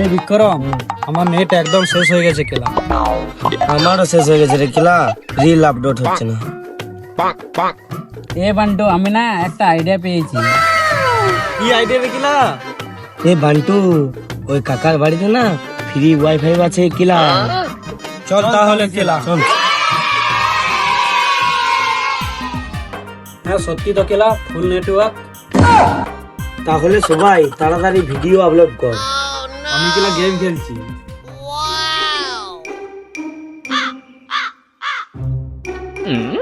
এই বিক্রম, আমার নেট একদম শেষ হয়ে গেছে খেলা। আমারও শেষ হয়ে গেছে রে খেলা, রিল আপলোড হচ্ছে না। এ বান্টু, আমি না একটা আইডিয়া পেয়েছি। কি আইডিয়া রে খেলা? এ বান্টু, ওই কাকার বাড়িতে না ফ্রি ওয়াইফাই আছে কিলা। চল তাহলে খেলা। হ্যাঁ সত্যি তো খেলা, ফুল নেটওয়ার্ক। তাহলে সবাই তাড়াতাড়ি ভিডিও আপলোড কর। আমি খেলা গেম খেলছি।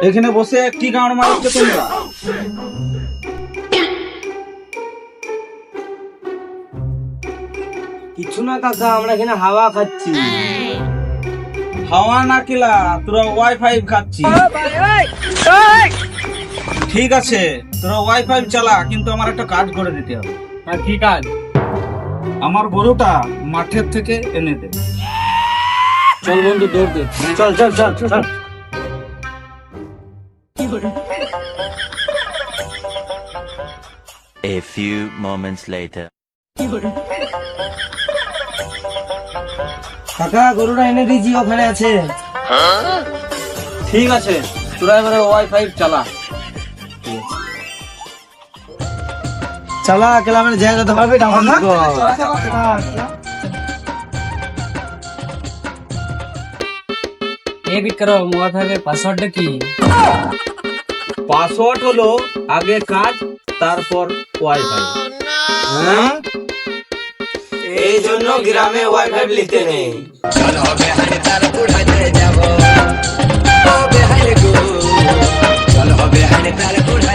এখানে বসে কি গান মারছো তোমরা? কিছু না কাকা, আমরা এখানে হাওয়া খাচ্ছি। হাওয়া না খেলা, তোরা ওয়াইফাই খাচ্ছি। ঠিক আছে, তোরা ওয়াইফাই চালা, কিন্তু আমার একটা কাজ করে দিতে হবে। আর কি কাজ? আমার গরুটা মাঠের থেকে এনে দে। চল বন্ধু, দৌড় দে। চল চল চল চল। A few moments later. কাকা, গরুটা এনে দিয়েছি, ওখানে আছে। ঠিক আছে, তোরা এবারে ওয়াইফাই চালা। চালা ক্লাবের জায়গা তো হবে ডাউনলোড কর। এ বিক্রম, ওয়াইফাই পাসওয়ার্ডটা কি? পাসওয়ার্ড হলো আগে কাজ, তারপর ওয়াইফাই। হ্যাঁ, এই জন্য গ্রামে ওয়াইফাই নিতে নেই। চলো বেহালে তার বুড়াতে যাব, ও বেহালে গো, চলো বেহালে তার বুড়া